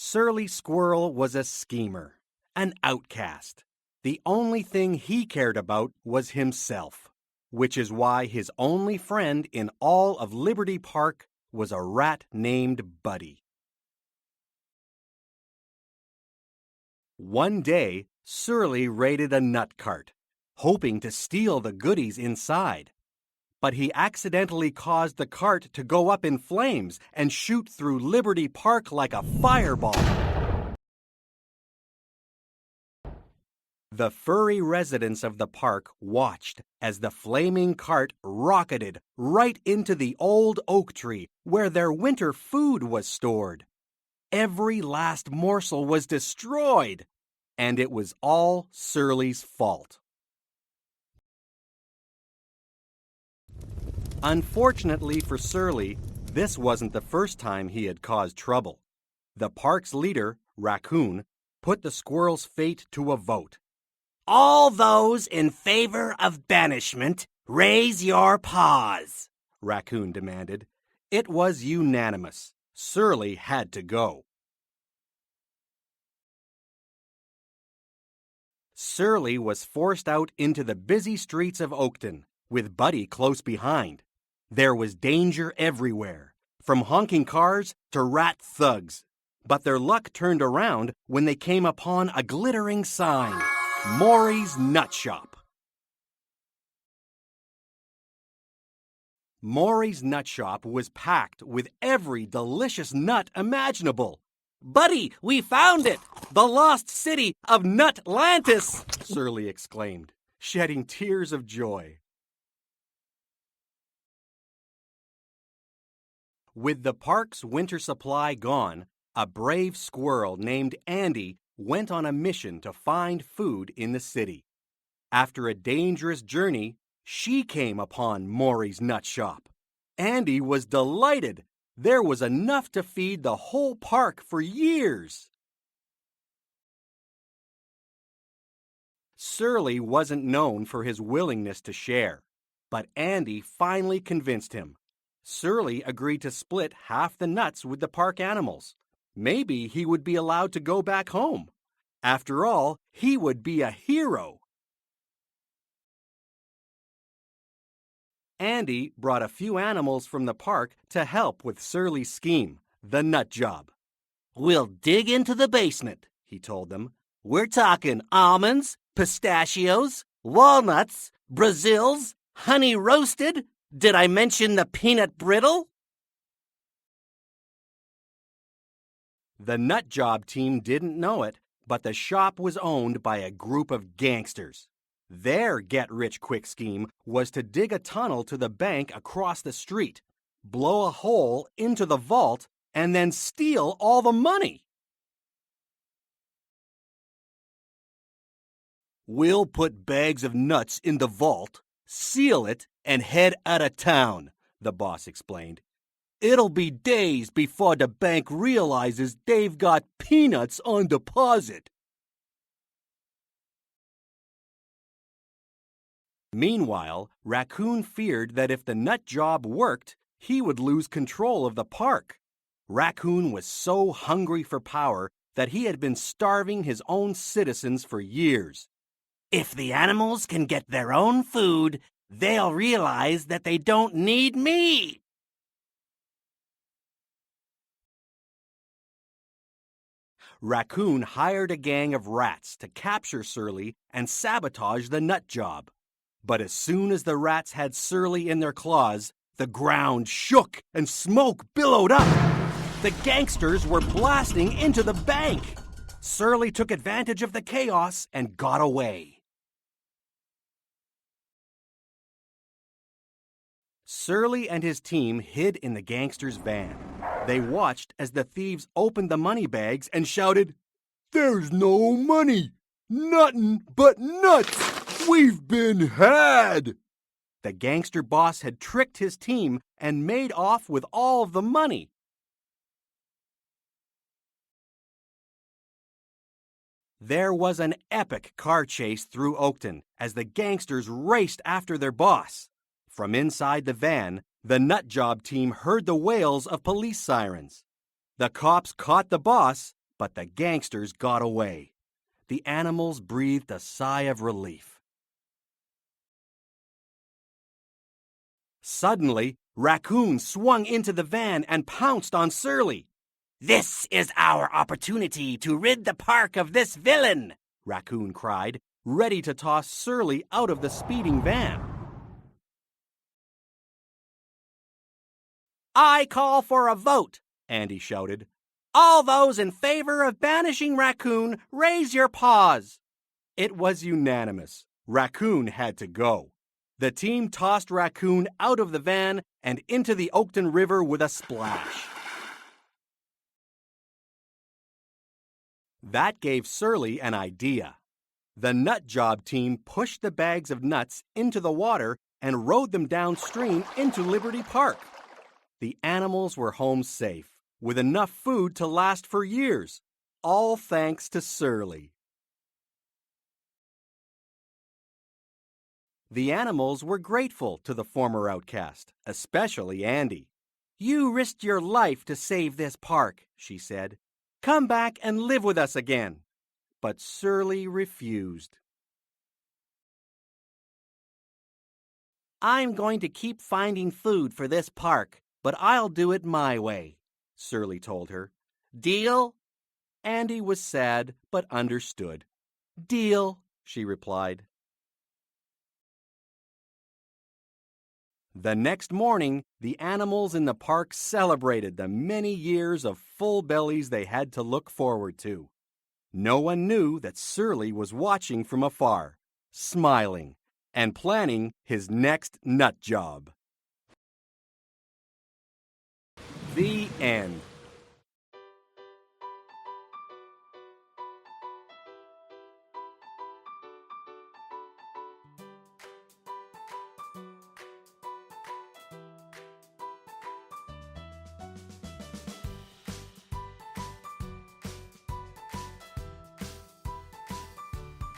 Surly Squirrel was a schemer, an outcast. The only thing he cared about was himself, which is why his only friend in all of Liberty Park was a rat named Buddy. One day, Surly raided a nut cart, hoping to steal the goodies inside. But he accidentally caused the cart to go up in flames and shoot through Liberty Park like a fireball. The furry residents of the park watched as the flaming cart rocketed right into the old oak tree where their winter food was stored. Every last morsel was destroyed, and it was all Surly's fault. Unfortunately for Surly, this wasn't the first time he had caused trouble. The park's leader, Raccoon, put the squirrel's fate to a vote. "All those in favor of banishment, raise your paws," Raccoon demanded. It was unanimous. Surly had to go. Surly was forced out into the busy streets of Oakton, with Buddy close behind. There was danger everywhere, from honking cars to rat thugs. But their luck turned around when they came upon a glittering sign, Maury's Nut Shop. Maury's Nut Shop was packed with every delicious nut imaginable. "Buddy, we found it! The lost city of Nutlantis!" Surly exclaimed, shedding tears of joy. With the park's winter supply gone, a brave squirrel named Andy went on a mission to find food in the city. After a dangerous journey, she came upon Maury's Nut Shop. Andy was delighted. There was enough to feed the whole park for years. Surly wasn't known for his willingness to share, but Andy finally convinced him. Surly agreed to split half the nuts with the park animals. Maybe he would be allowed to go back home. After all, he would be a hero. Andy brought a few animals from the park to help with Surly's scheme, the nut job. "We'll dig into the basement," he told them. "We're talking almonds, pistachios, walnuts, Brazils, honey roasted. Did I mention the peanut brittle?" The nut job team didn't know it, but the shop was owned by a group of gangsters. Their get-rich-quick scheme was to dig a tunnel to the bank across the street, blow a hole into the vault, and then steal all the money. "We'll put bags of nuts in the vault, seal it, and head out of town," the boss explained. "It'll be days before the bank realizes they've got peanuts on deposit." Meanwhile, Raccoon feared that if the nut job worked, he would lose control of the park. Raccoon was so hungry for power that he had been starving his own citizens for years. "If the animals can get their own food, they'll realize that they don't need me." Raccoon hired a gang of rats to capture Surly and sabotage the nut job. But as soon as the rats had Surly in their claws, the ground shook and smoke billowed up. The gangsters were blasting into the bank. Surly took advantage of the chaos and got away. Surly and his team hid in the gangsters' van. They watched as the thieves opened the money bags and shouted, "There's no money! Nothin' but nuts! We've been had!" The gangster boss had tricked his team and made off with all of the money. There was an epic car chase through Oakton as the gangsters raced after their boss. From inside the van, the nut job team heard the wails of police sirens. The cops caught the boss, But the gangsters got away. The animals breathed a sigh of relief. Suddenly, Raccoon swung into the van and pounced on Surly. "This is our opportunity to rid the park of this villain," Raccoon cried, ready to toss Surly out of the speeding van. "I call for a vote," Andy shouted. "All those in favor of banishing Raccoon, raise your paws." It was unanimous. Raccoon had to go. The team tossed Raccoon out of the van and into the Oakton River with a splash. That gave Surly an idea. The Nut Job team pushed the bags of nuts into the water and rowed them downstream into Liberty Park. The animals were home safe, with enough food to last for years, all thanks to Surly. The animals were grateful to the former outcast, especially Andy. "You risked your life to save this park," she said. "Come back and live with us again." But Surly refused. "I'm going to keep finding food for this park, but I'll do it my way," Surly told her. "Deal?" Andy was sad, but understood. "Deal," she replied. The next morning, the animals in the park celebrated the many years of full bellies they had to look forward to. No one knew that Surly was watching from afar, smiling, and planning his next nut job. The end.